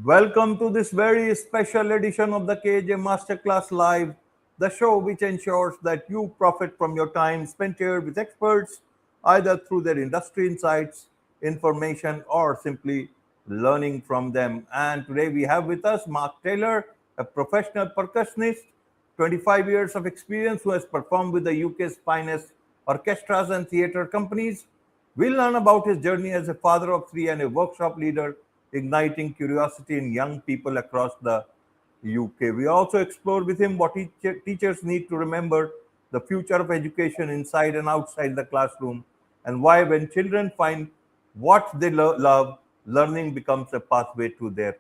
Welcome to this very special edition of the KAJ Masterclass Live, the show which ensures that you profit from your time spent here with experts, either through their industry insights, information, or simply learning from them. And today we have with us Mark Taylor, a professional percussionist, 25 years of experience who has performed with the UK's finest orchestras and theatre companies. We'll learn about his journey as a father of three and a workshop leader, igniting curiosity in young people across the UK. We also explore with him what teachers need to remember, the future of education inside and outside the classroom, and why, when children find what they love, learning becomes a pathway to their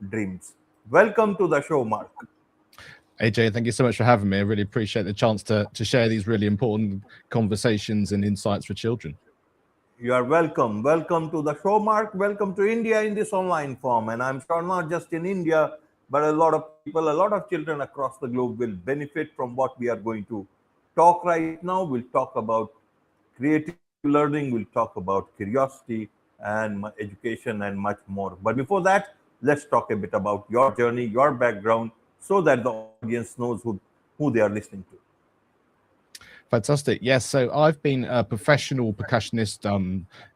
dreams. Welcome to the show, Mark. AJ, thank you so much for having me. I really appreciate the chance to share these really important conversations and insights for children. You are welcome. Welcome to the show, Mark. Welcome to India in this online form. And I'm sure not just in India, but a lot of people, a lot of children across the globe will benefit from what we are going to talk right now. We'll talk about creative learning, we'll talk about curiosity and education and much more. But before that, let's talk a bit about your journey, your background, so that the audience knows who they are listening to. Fantastic. Yes, so I've been a professional percussionist,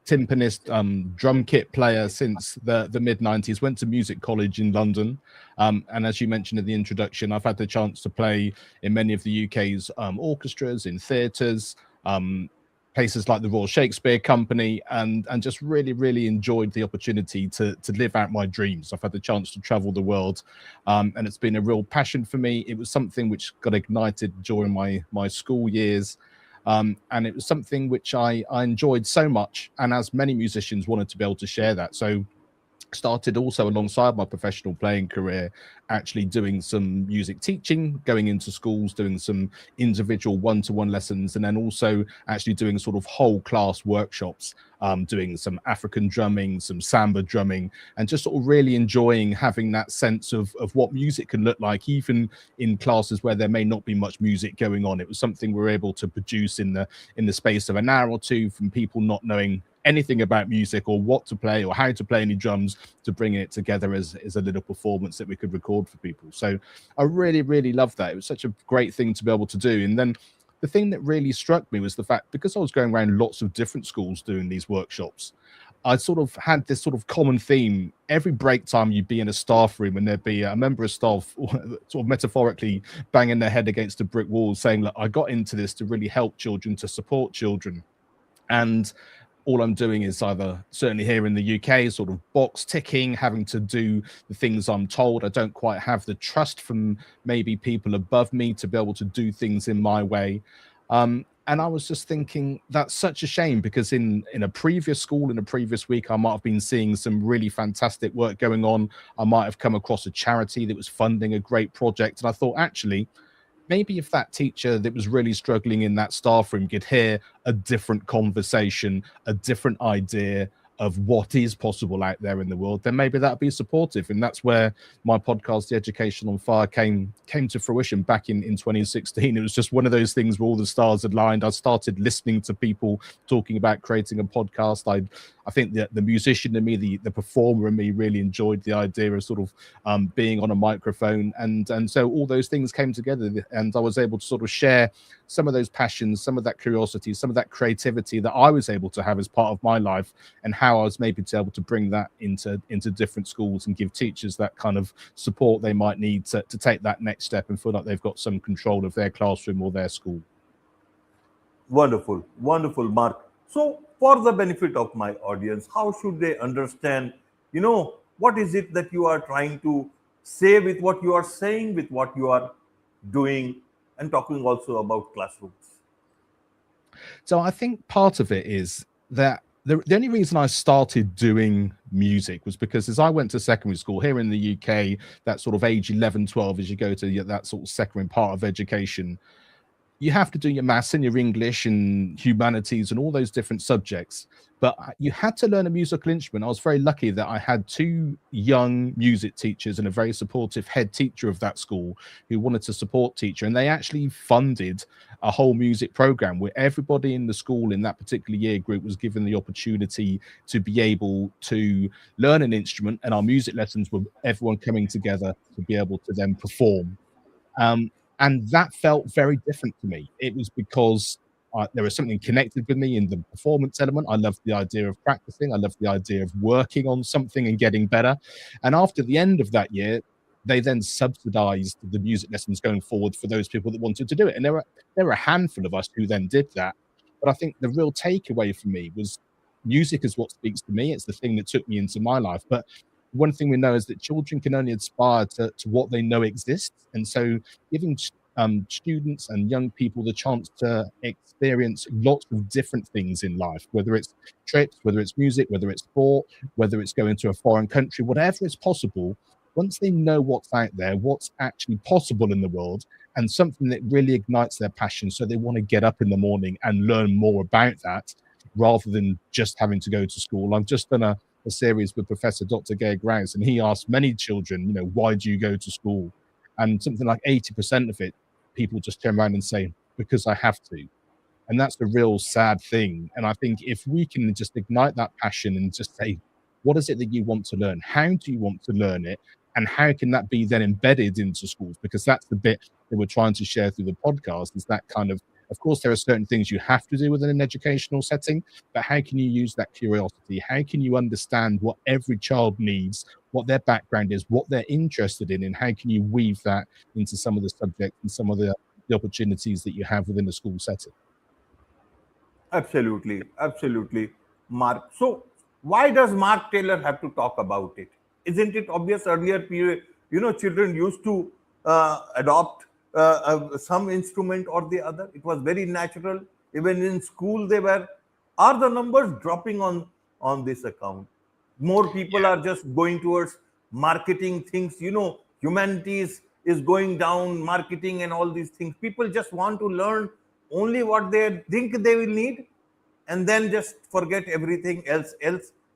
timpanist, drum kit player since the mid-90s. Went to music college in London. And as you mentioned in the introduction, I've had the chance to play in many of the UK's orchestras, in theatres, places like the Royal Shakespeare Company, and just really enjoyed the opportunity to live out my dreams. I've had the chance to travel the world, and it's been a real passion for me. It was something which got ignited during my school years, and it was something which I enjoyed so much, and as many musicians wanted to be able to share that. So started also alongside my professional playing career actually doing some music teaching, going into schools, doing some individual one-to-one lessons, and then also actually doing sort of whole class workshops, doing some African drumming, some samba drumming, and just sort of really enjoying having that sense of what music can look like, even in classes where there may not be much music going on. It was something we were able to produce in the space of an hour or two, from people not knowing anything about music or what to play or how to play any drums, to bring it together as a little performance that we could record for people. So I really loved that. It was such a great thing to be able to do. And then the thing that really struck me was the fact, because I was going around lots of different schools doing these workshops, I sort of had this sort of common theme. Every break time you'd be in a staff room and there'd be a member of staff sort of metaphorically banging their head against a brick wall saying, look, I got into this to really help children, to support children. And all I'm doing is either, certainly here in the UK, sort of box ticking, having to do the things I'm told. I don't quite have the trust from maybe people above me to be able to do things in my way. And I was just thinking, that's such a shame, because in a previous school, in a previous week, I might have been seeing some really fantastic work going on. I might have come across a charity that was funding a great project. And I thought, actually, maybe if that teacher that was really struggling in that staff room could hear a different conversation, a different idea of what is possible out there in the world, then maybe that'd be supportive. And that's where my podcast, The Education on Fire, came to fruition back in 2016. It was just one of those things where all the stars had lined. I started listening to people talking about creating a podcast. I think the musician in me, the performer in me, really enjoyed the idea of sort of being on a microphone, and so all those things came together, and I was able to sort of share some of those passions, some of that curiosity, some of that creativity that I was able to have as part of my life, and how I was maybe able to bring that into different schools and give teachers that kind of support they might need to take that next step and feel like they've got some control of their classroom or their school. Wonderful, wonderful, Mark. So, for the benefit of my audience, how should they understand, what is it that you are trying to say with what you are saying, with what you are doing, and talking also about classrooms? So I think part of it is that the only reason I started doing music was because as I went to secondary school here in the UK, that sort of age 11, 12, as you go to that sort of secondary part of education, you have to do your maths and your English and humanities and all those different subjects. But you had to learn a musical instrument. I was very lucky that I had two young music teachers and a very supportive head teacher of that school who wanted to support teacher. And they actually funded a whole music program where everybody in the school in that particular year group was given the opportunity to be able to learn an instrument. And our music lessons were everyone coming together to be able to then perform. And that felt very different to me. It was because there was something connected with me in the performance element. I loved the idea of practicing. I loved the idea of working on something and getting better. And after the end of that year, they then subsidized the music lessons going forward for those people that wanted to do it. And there were a handful of us who then did that. But I think the real takeaway for me was music is what speaks to me. It's the thing that took me into my life. But one thing we know is that children can only aspire to what they know exists. And so giving students and young people the chance to experience lots of different things in life, whether it's trips, whether it's music, whether it's sport, whether it's going to a foreign country, whatever is possible, once they know what's out there, what's actually possible in the world, and something that really ignites their passion, so they want to get up in the morning and learn more about that rather than just having to go to school. I've just done a series with Professor Dr. Gay Grouse, and he asked many children, why do you go to school? And something like 80% of it, people just turn around and say, because I have to. And that's the real sad thing. And I think if we can just ignite that passion and just say, what is it that you want to learn? How do you want to learn it? And how can that be then embedded into schools? Because that's the bit that we're trying to share through the podcast, is that kind of course, there are certain things you have to do within an educational setting, but how can you use that curiosity? How can you understand what every child needs, what their background is, what they're interested in, and how can you weave that into some of the subjects and some of the opportunities that you have within the school setting? Absolutely, absolutely, Mark. So, why does Mark Taylor have to talk about it? Isn't it obvious? Earlier period, children used to adopt some instrument or the other. It was very natural. Even in school, they were. Are the numbers dropping on this account? More people are just going towards marketing things. Humanities is going down, marketing and all these things. People just want to learn only what they think they will need, and then just forget everything else.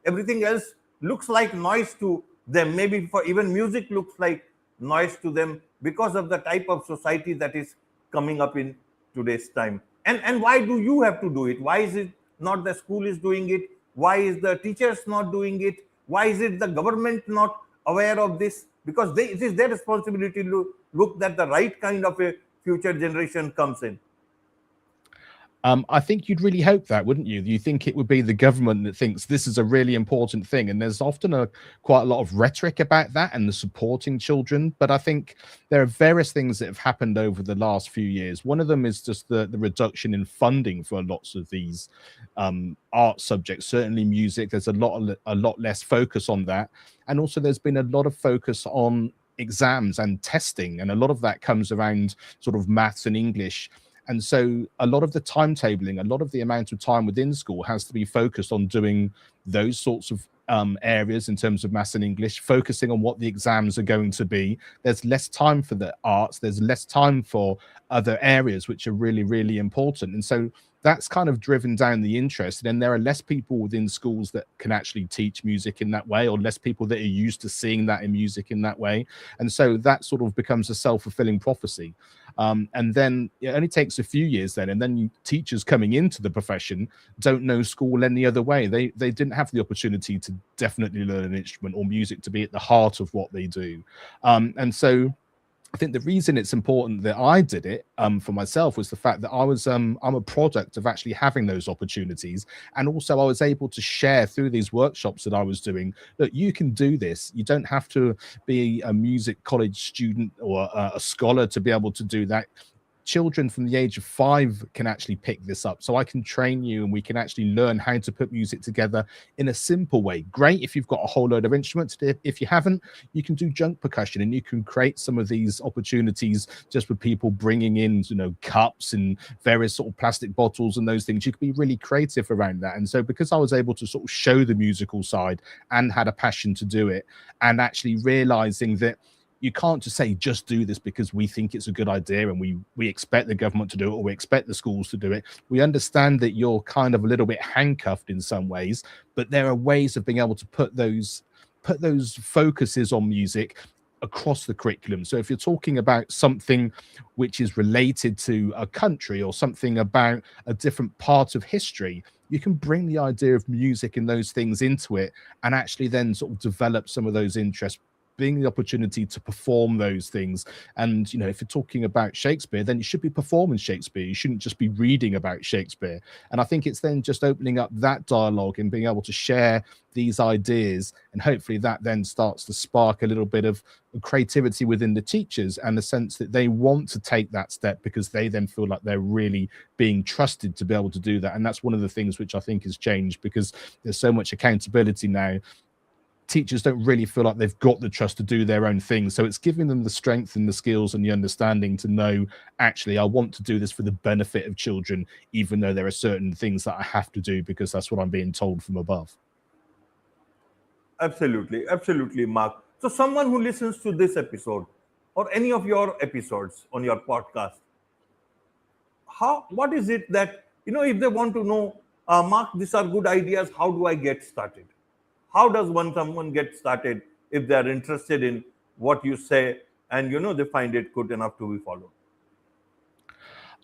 Everything else looks like noise to them. Maybe for even music looks like noise to them, because of the type of society that is coming up in today's time. And why do you have to do it? Why is it not the school is doing it? Why is the teachers not doing it? Why is it the government not aware of this? Because it is their responsibility to look that the right kind of a future generation comes in. I think you'd really hope that, wouldn't you? You think it would be the government that thinks this is a really important thing, and there's often quite a lot of rhetoric about that and the supporting children. But I think there are various things that have happened over the last few years. One of them is just the reduction in funding for lots of these art subjects. Certainly, music. There's a lot less focus on that, and also there's been a lot of focus on exams and testing, and a lot of that comes around sort of maths and English. And so a lot of the timetabling, a lot of the amount of time within school has to be focused on doing those sorts of areas in terms of maths and English, focusing on what the exams are going to be. There's less time for the arts. There's less time for other areas, which are really, really important. And so that's kind of driven down the interest. And then there are less people within schools that can actually teach music in that way, or less people that are used to seeing that in music in that way. And so that sort of becomes a self-fulfilling prophecy. And then it only takes a few years then, and then teachers coming into the profession don't know school any other way. They didn't have the opportunity to definitely learn an instrument or music to be at the heart of what they do. And so I think the reason it's important that I did it for myself was the fact that I'm a product of actually having those opportunities. And also I was able to share through these workshops that I was doing that you can do this. You don't have to be a music college student or a scholar to be able to do that. Children from the age of 5 can actually pick this up. So I can train you, and we can actually learn how to put music together in a simple way. Great if you've got a whole load of instruments. If you haven't, you can do junk percussion, and you can create some of these opportunities just with people bringing in, cups and various sort of plastic bottles and those things. You can be really creative around that. And so because I was able to sort of show the musical side and had a passion to do it, and actually realizing that you can't just say just do this because we think it's a good idea and we expect the government to do it, or we expect the schools to do it. We understand that you're kind of a little bit handcuffed in some ways, but there are ways of being able to put those focuses on music across the curriculum. So if you're talking about something which is related to a country or something about a different part of history, you can bring the idea of music and those things into it, and actually then sort of develop some of those interests, being the opportunity to perform those things. And if you're talking about Shakespeare, then you should be performing Shakespeare. You shouldn't just be reading about Shakespeare. And I think it's then just opening up that dialogue and being able to share these ideas, and hopefully that then starts to spark a little bit of creativity within the teachers, and the sense that they want to take that step because they then feel like they're really being trusted to be able to do that. And that's one of the things which I think has changed, because there's so much accountability now. Teachers don't really feel like they've got the trust to do their own thing. So it's giving them the strength and the skills and the understanding to know, actually, I want to do this for the benefit of children, even though there are certain things that I have to do because that's what I'm being told from above. Absolutely, absolutely, Mark. So, someone who listens to this episode or any of your episodes on your podcast, what is it that, if they want to know, Mark, these are good ideas, how do I get started? How does someone get started if they are interested in what you say and they find it good enough to be followed?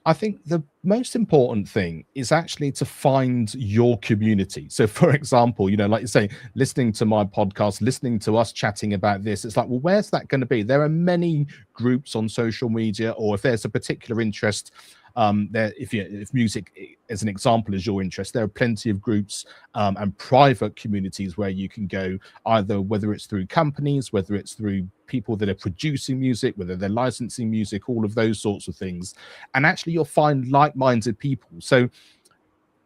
I think the most important thing is actually to find your community. So, for example, like you say, listening to my podcast, listening to us chatting about this, it's like, well, where's that going to be? There are many groups on social media, or if there's a particular interest, if music, as an example, is your interest, there are plenty of groups and private communities where you can go, either whether it's through companies, whether it's through people that are producing music, whether they're licensing music, all of those sorts of things. And actually you'll find like-minded people. So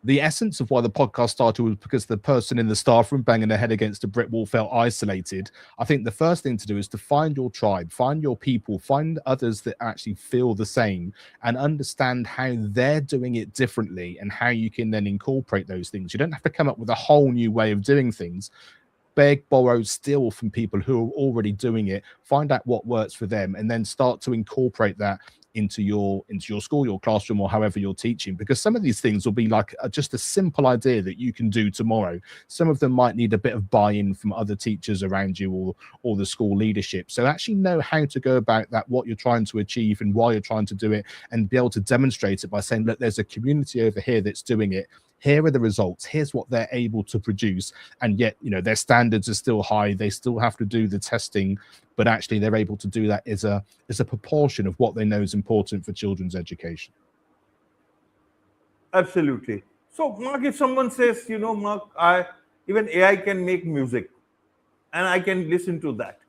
the essence of why the podcast started was because the person in the staff room banging their head against a brick wall felt isolated. I think the first thing to do is to find your tribe, find your people, find others that actually feel the same, and understand how they're doing it differently and how you can then incorporate those things. You don't have to come up with a whole new way of doing things. Beg, borrow, steal from people who are already doing it, find out what works for them, and then start to incorporate that into your school, your classroom, or however you're teaching. Because some of these things will be like just a simple idea that you can do tomorrow. Some of them might need a bit of buy-in from other teachers around you, or the school leadership. So actually know how to go about that, what you're trying to achieve and why you're trying to do it, and be able to demonstrate it by saying, look, there's a community over here that's doing it. Here are the results. Here's what they're able to produce. And yet, their standards are still high. They still have to do the testing, but actually they're able to do that as a proportion of what they know is important for children's education. Absolutely. So, Mark, if someone says, Mark, even AI can make music and I can listen to that.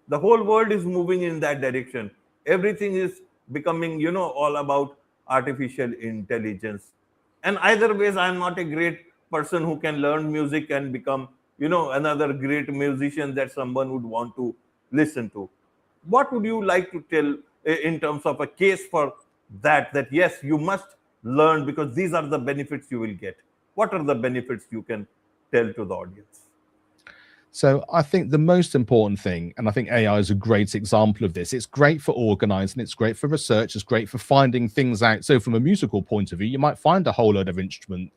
The whole world is moving in that direction. Everything is becoming, all about artificial intelligence. And either ways, I'm not a great person who can learn music and become, another great musician that someone would want to listen to. What would you like to tell in terms of a case for that yes, you must learn because these are the benefits you will get? What are the benefits you can tell to the audience? So I think the most important thing, and I think AI is a great example of this, it's great for organizing, it's great for research, it's great for finding things out. So from a musical point of view, you might find a whole load of instrument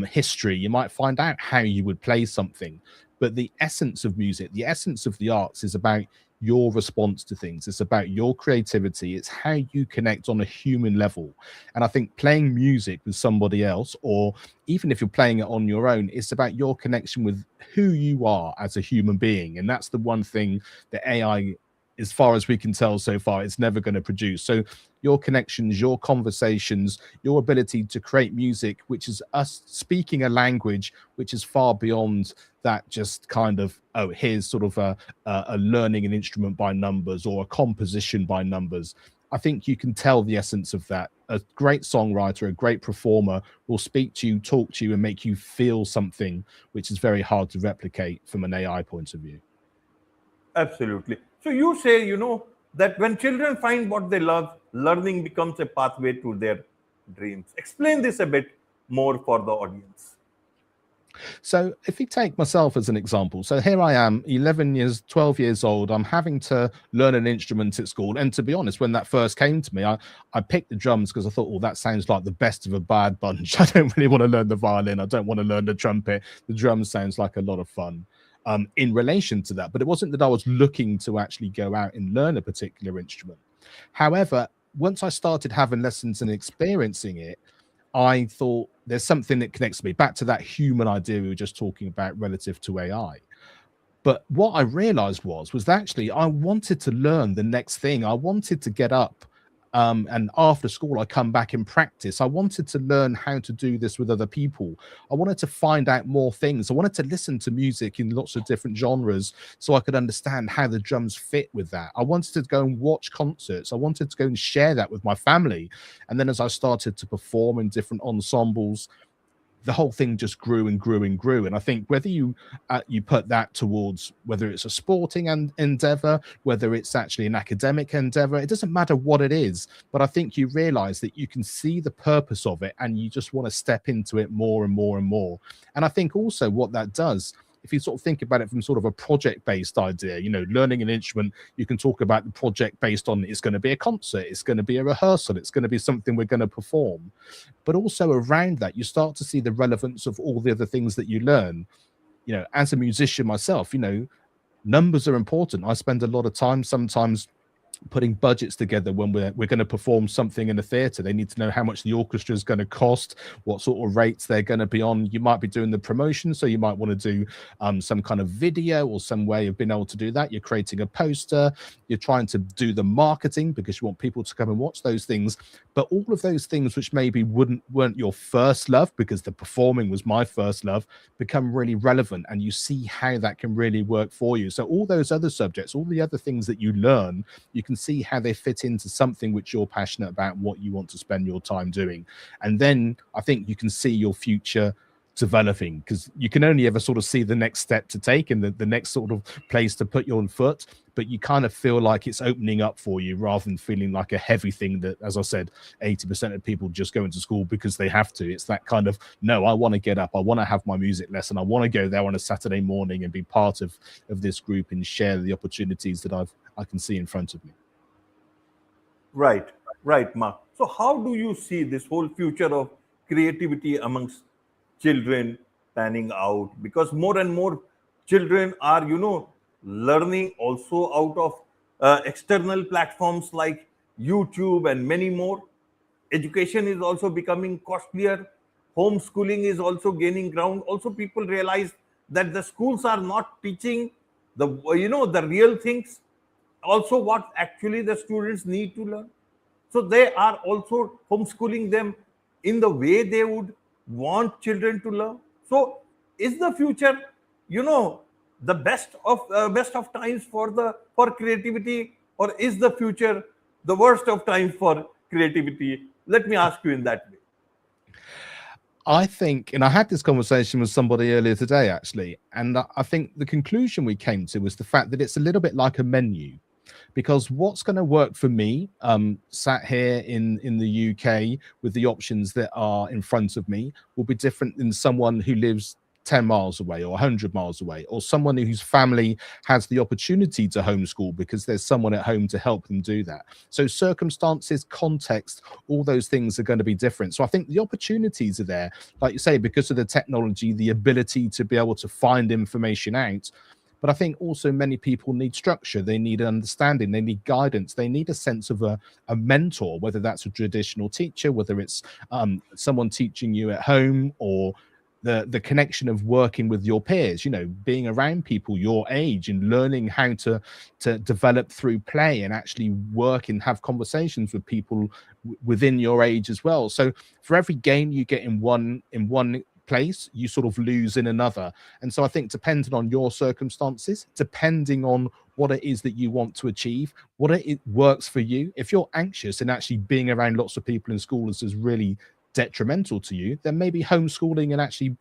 history, you might find out how you would play something. But the essence of music, the essence of the arts is about your response to things. It's about your creativity. It's how you connect on a human level. And I think playing music with somebody else, or even if you're playing it on your own, it's about your connection with who you are as a human being. And that's the one thing that AI, as far as we can tell so far, it's never going to produce. So your connections, your conversations, your ability to create music, which is us speaking a language which is far beyond that just kind of, oh, here's sort of a learning an instrument by numbers or a composition by numbers. I think you can tell the essence of that. A great songwriter, a great performer will speak to you, talk to you, and make you feel something which is very hard to replicate from an AI point of view. Absolutely. So you say, that when children find what they love, learning becomes a pathway to their dreams. Explain this a bit more for the audience. So if you take myself as an example, so here I am, 11 years, 12 years old, I'm having to learn an instrument at school. And to be honest, when that first came to me, I picked the drums because I thought, well, that sounds like the best of a bad bunch. I don't really want to learn the violin. I don't want to learn the trumpet. The drums sounds like a lot of fun. In relation to that, but it wasn't that I was looking to actually go out and learn a particular instrument. However, once I started having lessons and experiencing it, I thought there's something that connects me back to that human idea we were just talking about relative to AI. But what I realized was that actually I wanted to learn the next thing. I wanted to get up, and after school I come back and practice. I wanted to learn how to do this with other people. I wanted to find out more things. I wanted to listen to music in lots of different genres so I could understand how the drums fit with that. I wanted to go and watch concerts. I wanted to go and share that with my family. And then as I started to perform in different ensembles, the whole thing just grew and grew and grew. And I think whether you put that towards whether it's a sporting endeavor, whether it's actually an academic endeavor, it doesn't matter what it is. But I think you realize that you can see the purpose of it and you just want to step into it more and more and more. And I think also what that does, if you sort of think about it from sort of a project-based idea, you know, learning an instrument, you can talk about the project based on it's going to be a concert, it's going to be a rehearsal, it's going to be something we're going to perform. But also around that, you start to see the relevance of all the other things that you learn. You know, as a musician myself, you know, numbers are important. I spend a lot of time sometimes putting budgets together when we're going to perform something in a theater. They need to know how much the orchestra is going to cost, what sort of rates they're going to be on. You might be doing the promotion, so you might want to do some kind of video or some way of being able to do that. You're creating a poster, you're trying to do the marketing because you want people to come and watch those things. But all of those things which maybe weren't your first love, because the performing was my first love, become really relevant, and you see how that can really work for you. So all those other subjects, all the other things that you learn, you can see how they fit into something which you're passionate about, what you want to spend your time doing. And then I think you can see your future developing, because you can only ever sort of see the next step to take and the next sort of place to put your foot, but you kind of feel like it's opening up for you rather than feeling like a heavy thing that, as I said, 80% of people just go into school because they have to. It's that kind of, no, I want to get up, I want to have my music lesson, I want to go there on a Saturday morning and be part of this group and share the opportunities that I can see in front of me. Right, right, Mark. So, how do you see this whole future of creativity amongst children panning out? Because more and more children are, learning also out of external platforms like YouTube and many more. Education is also becoming costlier. Homeschooling is also gaining ground. Also, people realize that the schools are not teaching the real things, also what actually the students need to learn. So they are also homeschooling them in the way they would want children to learn. So is the future, the best of times for creativity, or is the future the worst of times for creativity? Let me ask you in that way. I think, and I had this conversation with somebody earlier today, actually, and I think the conclusion we came to was the fact that it's a little bit like a menu, because what's going to work for me, sat here in the UK with the options that are in front of me, will be different than someone who lives 10 miles away or 100 miles away, or someone whose family has the opportunity to homeschool because there's someone at home to help them do that. So circumstances, context, all those things are going to be different. So I think the opportunities are there, like you say, because of the technology, the ability to be able to find information out. But I think also many people need structure, they need understanding, they need guidance, they need a sense of a mentor, whether that's a traditional teacher, whether it's someone teaching you at home, or the connection of working with your peers, being around people your age and learning how to develop through play and actually work and have conversations with people within your age as well. So for every gain you get in one place, you sort of lose in another. And so I think depending on your circumstances, depending on what it is that you want to achieve, what it works for you, if you're anxious and actually being around lots of people in school is really detrimental to you, then maybe homeschooling and actually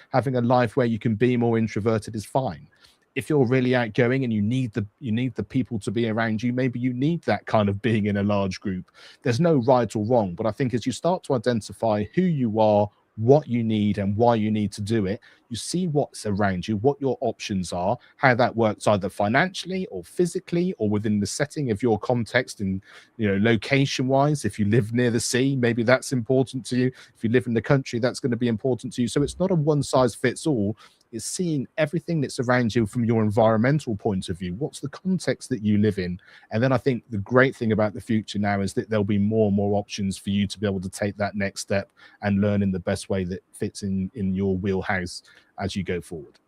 having a life where you can be more introverted is fine. If you're really outgoing and you need the people to be around you, maybe you need that kind of being in a large group. There's no right or wrong, but I think as you start to identify who you are, what you need and why you need to do it. You see what's around you, what your options are, how that works either financially or physically or within the setting of your context and, you know, location wise. If you live near the sea, maybe that's important to you. If you live in the country, that's going to be important to you. So it's not a one size fits all. It's seeing everything that's around you from your environmental point of view. What's the context that you live in? And then I think the great thing about the future now is that there'll be more and more options for you to be able to take that next step and learn in the best way that fits in your wheelhouse as you go forward.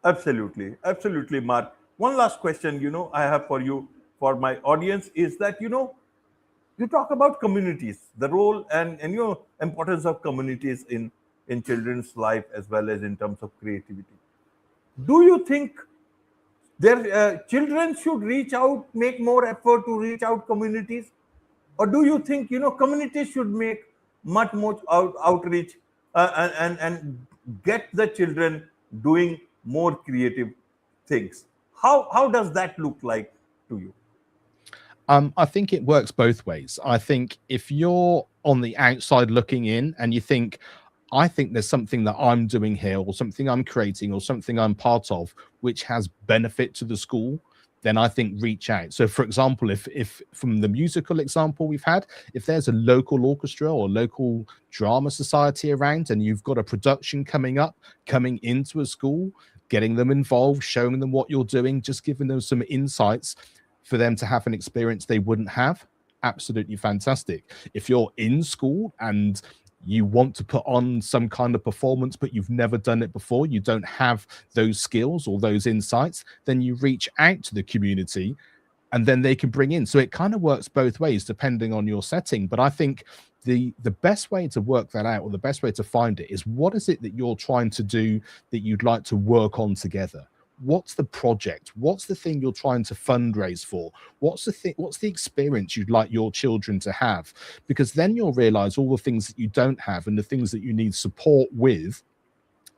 Absolutely, absolutely, Mark. One last question, I have for you, for my audience, is that you talk about communities, the role and importance of communities in children's life as well as in terms of creativity. Do you think their children should reach out, make more effort to reach out communities, or do you think communities should make much more outreach and get the children doing more creative things? How does that look like to you? I think it works both ways. I think if you're on the outside looking in and you think, I think there's something that I'm doing here or something I'm creating or something I'm part of which has benefit to the school, then I think reach out. So for example, if from the musical example we've had, if there's a local orchestra or local drama society around and you've got a production coming up, coming into a school, getting them involved, showing them what you're doing, just giving them some insights for them to have an experience they wouldn't have, absolutely fantastic. If you're in school and you want to put on some kind of performance, but you've never done it before, you don't have those skills or those insights, then you reach out to the community and then they can bring in. So it kind of works both ways depending on your setting. But I think the best way to work that out, or the best way to find it, is what is it that you're trying to do that you'd like to work on together? What's the project? What's the thing you're trying to fundraise for? What's the experience you'd like your children to have? Because then you'll realize all the things that you don't have and the things that you need support with.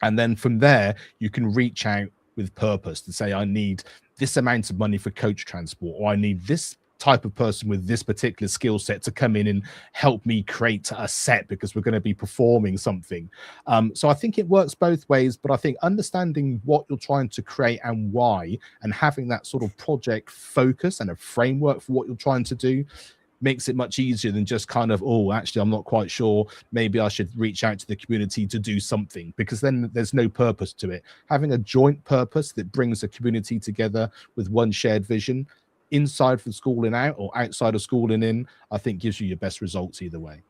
And then from there, you can reach out with purpose to say, I need this amount of money for coach transport, or I need this type of person with this particular skill set to come in and help me create a set because we're going to be performing something. So I think it works both ways, but I think understanding what you're trying to create and why, and having that sort of project focus and a framework for what you're trying to do, makes it much easier than just kind of, oh, actually, I'm not quite sure. Maybe I should reach out to the community to do something, because then there's no purpose to it. Having a joint purpose that brings the community together with one shared vision, inside for school and out, or outside of school and in, I think gives you your best results either way.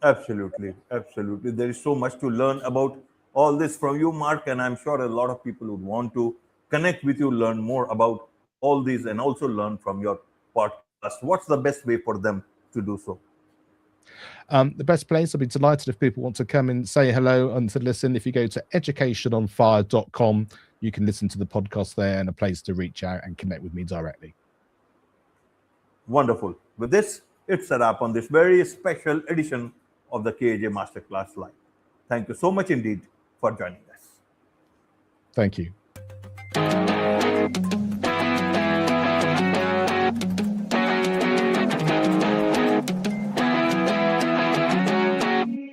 Absolutely, absolutely. There is so much to learn about all this from you, Mark, and I'm sure a lot of people would want to connect with you, learn more about all these, and also learn from your podcast. What's the best way for them to do so? The best place, I'll be delighted if people want to come and say hello and to listen. If you go to educationonfire.com, you can listen to the podcast there, and a place to reach out and connect with me directly. Wonderful. With this, it's a wrap on this very special edition of the KAJ Masterclass Live. Thank you so much indeed for joining us. Thank you.